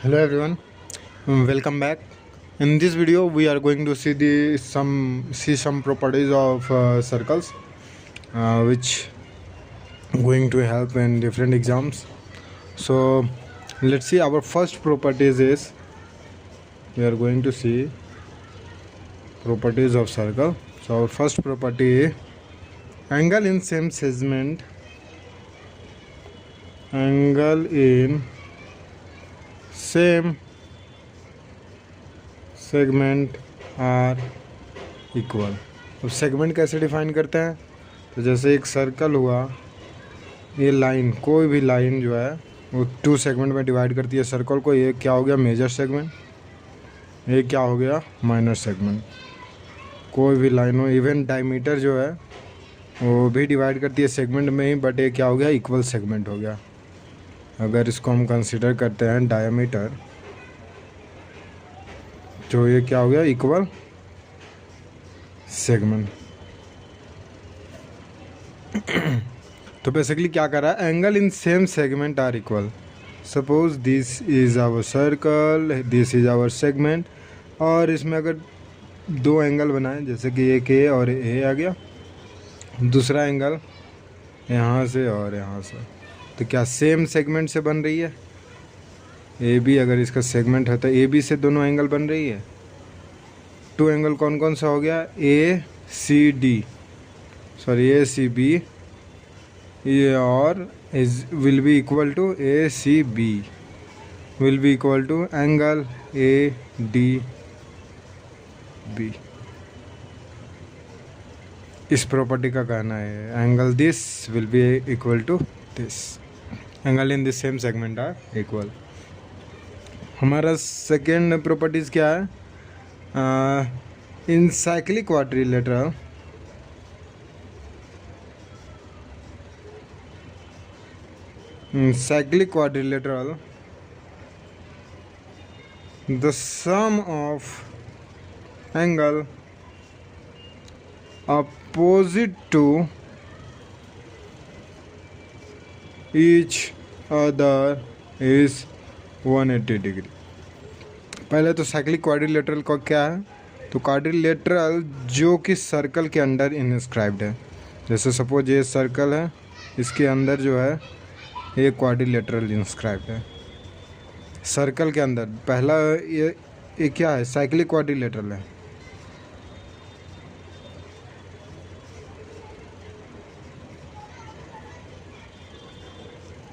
Hello everyone, welcome back. In this video, we are going to see some properties of circles, which going to help in different exams. So let's see. Our first properties is we are going to see properties of circle. So our first property is angle in same segment. Angle in same segment are equal. अब segment कैसे define करते हैं? तो जैसे एक circle हुआ, ये line, कोई भी लाइन जो है वो टू सेगमेंट में डिवाइड करती है सर्कल को। ये क्या हो गया? Major segment. ये क्या हो गया? Minor segment. कोई भी लाइन हो, इवन डायमीटर जो है वो भी डिवाइड करती है सेगमेंट में ही, बट ये क्या हो गया? इक्वल सेगमेंट हो गया। अगर इसको हम कंसिडर करते हैं डायमीटर, तो ये क्या हो गया? Equal segment. तो बेसिकली क्या कर रहा है? Angle in same segment are equal. Suppose this is our circle, this is our segment, और इसमें अगर दो एंगल बनाए, जैसे कि एक ए और ए आ गया, दूसरा एंगल यहाँ से और यहाँ से, तो क्या सेम सेगमेंट से बन रही है? ए बी अगर इसका सेगमेंट है तो ए बी से दोनों एंगल बन रही है। टू एंगल कौन कौन सा हो गया? A C D, sorry A C B, ये और is will be equal to A C B, will be equal to angle A D B. इस प्रॉपर्टी का कहना है angle this will be equal to this, angle in this same segment are equal. हमारा second properties क्या है? In cyclic quadrilateral the sum of angle opposite to each other is 180 degree. पहले तो cyclic quadrilateral का क्या है? तो quadrilateral जो कि सर्कल के अंडर इनस्क्राइब्ड है। जैसे सपोज ये सर्कल है, इसके अंदर जो है ये क्वाड्रिलेटरल इंस्क्राइब्ड है सर्कल के अंदर। पहला ये क्या है? साइक्लिक क्वाड्रिलेटरल है।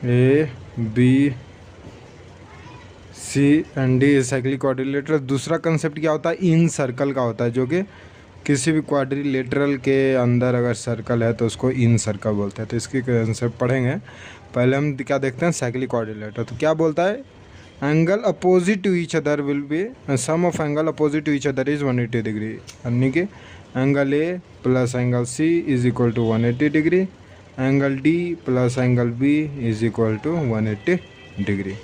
A B C and D cyclic quadrilateral. दूसरा कंसेप्ट क्या होता है? इन सर्कल का होता है, जो कि किसी भी क्वाड्रिलेटरल के अंदर अगर सर्कल है तो उसको इन सर्कल बोलते हैं। तो इसकी कंसेप्ट पढ़ेंगे। पहले हम क्या देखते हैं? Cyclic quadrilateral. तो क्या बोलता है? Angle opposite to each other will be sum of angle opposite to each other is 180 degree, यानी कि angle A plus angle C is equal to 180 degree, angle D plus angle B is equal to 180 degree.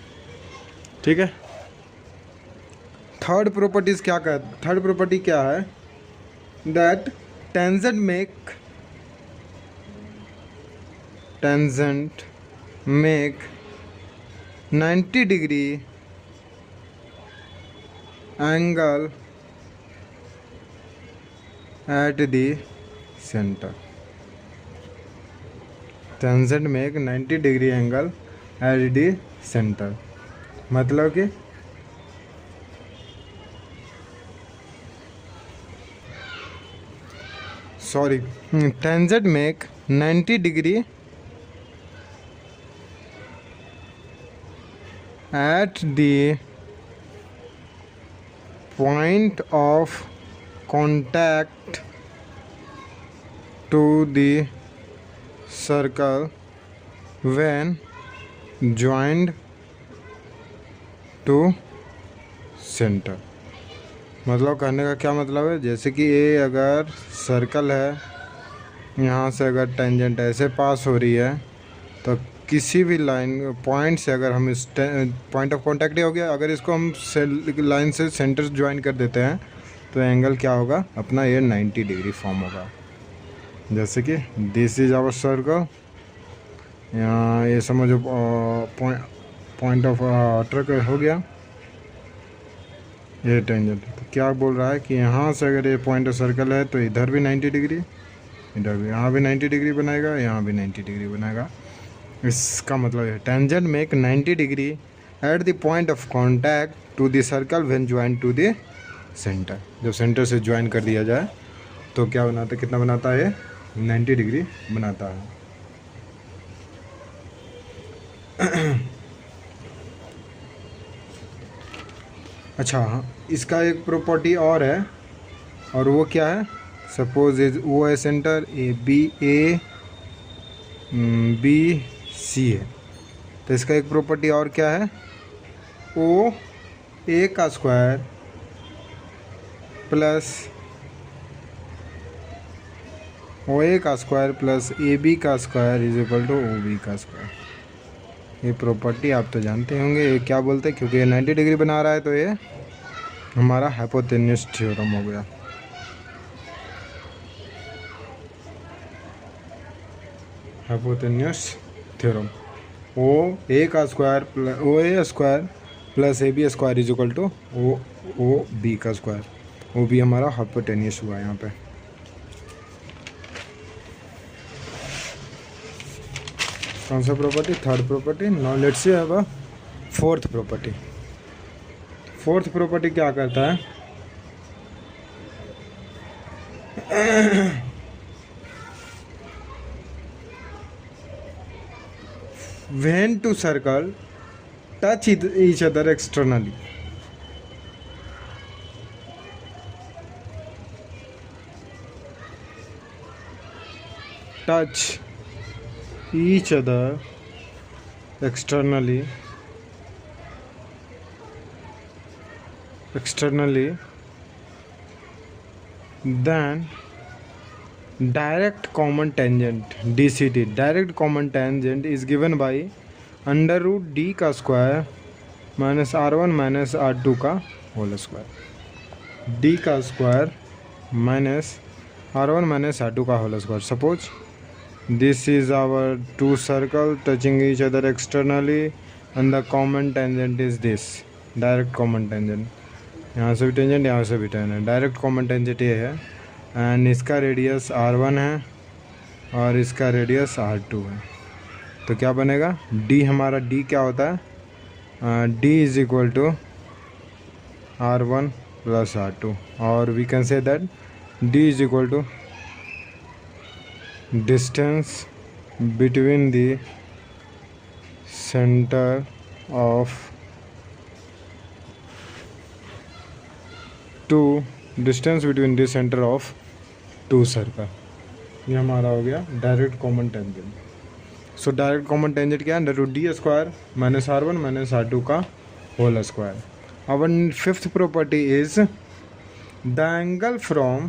ठीक है। Third properties क्या कर third property क्या है? That tangent make 90 degree angle at the centre. Tangent make 90 degree angle at the centre, मतलब कि sorry tangent make 90 degree at the point of contact to the circle when joined to center। मतलब कहने का क्या मतलब है? जैसे कि ये अगर सर्कल है, यहाँ से अगर टेंजेंट ऐसे पास हो रही है, तो किसी भी लाइन पॉइंट से अगर हम इस पॉइंट ऑफ कांटेक्ट हो गया, अगर इसको हम लाइन से सेंटर ज्वाइन कर देते हैं तो एंगल क्या होगा अपना? ये 90 डिग्री फॉर्म होगा। जैसे कि दिस इज आवर सर्कल, यहाँ ये समझो पॉइंट ऑफ ट्रक हो गया, ये टेंजेंट। तो क्या बोल रहा है कि यहाँ से अगर ये पॉइंट सर्कल है तो इधर भी 90 डिग्री, इधर भी, यहाँ भी 90 डिग्री बनाएगा, यहाँ भी 90 डिग्री बनाएगा। इसका मतलब है tangent make 90 degree at the point of contact to the circle when join to the centre. जब सेंटर से ज्वाइन कर दिया जाए तो क्या बनाता है, कितना बनाता है, 90 डिग्री बनाता है। अच्छा हाँ, इसका एक प्रॉपर्टी और है, और वो क्या है, सपोज इज वो है सेंटर ए बी सी है, तो इसका एक प्रॉपर्टी और क्या है, ओ ए का स्क्वायर प्लस ओ ए का स्क्वायर प्लस ए बी का square is equal to O B का स्क्वायर। ये प्रॉपर्टी आप तो जानते होंगे, ये क्या बोलते हैं, क्योंकि ये 90 डिग्री बना रहा है तो ये हमारा हाइपोटेन्यूस थ्योरम हो गया। हाइपोटेन्यूस थ्योरम, ओ ए का square plus O A square plus A B square is equal to O B का स्क्वायर। ओ बी हमारा हाइपोटेन्यूस हुआ यहाँ पे। कौन सा property, third property. Now let's see अब फोर्थ प्रॉपर्टी। फोर्थ प्रॉपर्टी क्या करता है, when two circle touch each other externally, touch each other externally, then direct common tangent DCT, direct common tangent is given by under root D का square minus R1 minus R2 का whole square. D का square minus R1 minus R2 का whole square. Suppose this is our two circle touching each other externally and the common tangent is this, direct common tangent. यहाँ से भी tangent, यहाँ से भी tangent, direct common tangent ये है। And इसका रेडियस R1 है और इसका रेडियस R2 है। तो क्या बनेगा, डी हमारा, डी क्या होता है, D is equal to R1 plus R2, और we can say that D is equal to distance between the centre of two, distance between the centre of two circle. ये हमारा हो गया direct common tangent. So direct common tangent क्या है, under root D square minus R1 minus R2 का whole square. Our fifth property is the angle from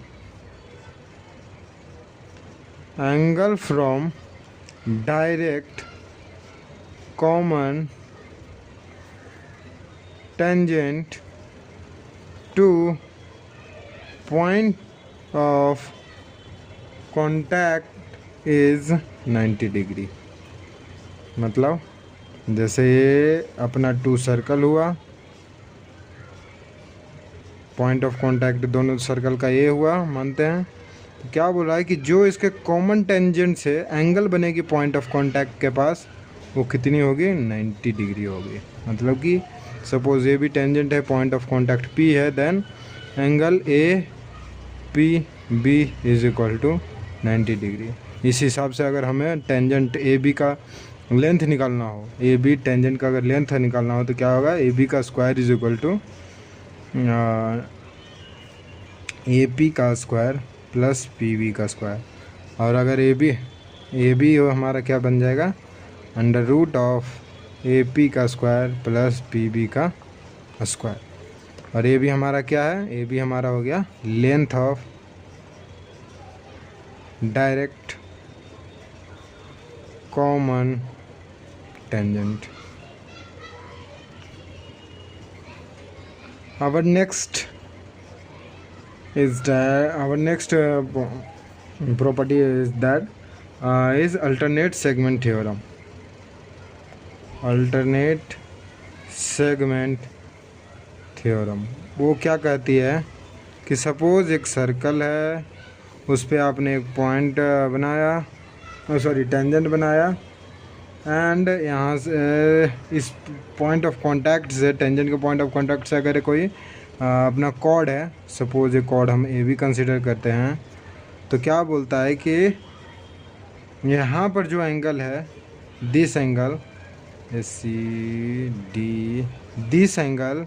direct common tangent to point of contact is 90 degree. मतलब जैसे ये अपना to circle हुआ, point of contact दोनों circle का ये हुआ मानते हैं, तो क्या बोल रहा है कि जो इसके कॉमन टेंजेंट से एंगल बनेगी पॉइंट ऑफ कांटेक्ट के पास, वो कितनी होगी, 90 डिग्री होगी। मतलब कि सपोज ये भी टेंजेंट है, पॉइंट ऑफ कांटेक्ट P है, then angle APB is equal to 90 degree. इस हिसाब से अगर हमें टेंजेंट AB का लेंथ निकालना हो, AB टेंजेंट का अगर लेंथ निकालना हो तो क्या होगा, AB का square is equal to AP का स्क्वायर प्लस PB का स्क्वायर। और अगर AB हो हमारा क्या बन जाएगा, अंडर रूट ऑफ AP का स्क्वायर प्लस PB का स्क्वायर। और AB हमारा क्या है, AB हमारा हो गया length of direct common tangent. Our next property is that is alternate segment theorem. Alternate segment theorem. वो क्या कहती है कि सपोज़ एक सर्कल है, उस पे आपने एक पॉइंट बनाया, टेंजेंट बनाया, एंड यहाँ से इस पॉइंट ऑफ कांटेक्ट से, टेंजेंट के पॉइंट ऑफ कांटेक्ट से अगर कोई अपना कॉर्ड है, सपोज ये कॉर्ड हम ए भी कंसिडर करते हैं, तो क्या बोलता है कि यहाँ पर जो एंगल है, this angle AC/D, this angle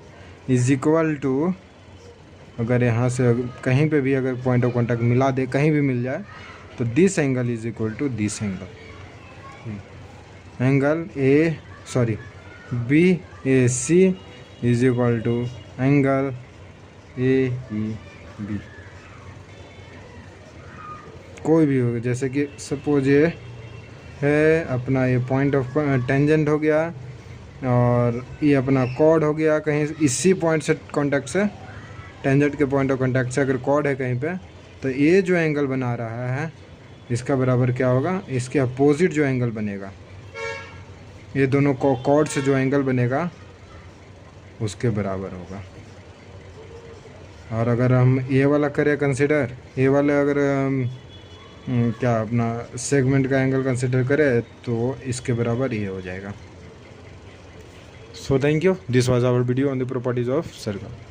is equal to, अगर यहाँ से कहीं पे भी अगर पॉइंट ऑफ कांटेक्ट मिला दे, कहीं भी मिल जाए, तो this angle is equal to this angle BAC is equal to angle AEB। कोई भी होगा, जैसे कि सपोज ये है अपना, ये पॉइंट ऑफ टेंजेंट हो गया और ये अपना कॉर्ड हो गया, कहीं इसी पॉइंट से कांटेक्ट से, टेंजेंट के पॉइंट ऑफ कांटेक्ट से अगर कॉर्ड है कहीं पे, तो ये जो एंगल बना रहा है इसका बराबर क्या होगा, इसके अपोजिट जो एंगल बनेगा, ये दोनों कॉर्ड से जो एंगल बनेगा उसके बराबर होगा। और अगर हम ये वाला करें कंसिडर, ये वाला अगर क्या अपना सेगमेंट का एंगल कंसिडर करें, तो इसके बराबर ये हो जाएगा। So thank you, this was our video on the properties of circle.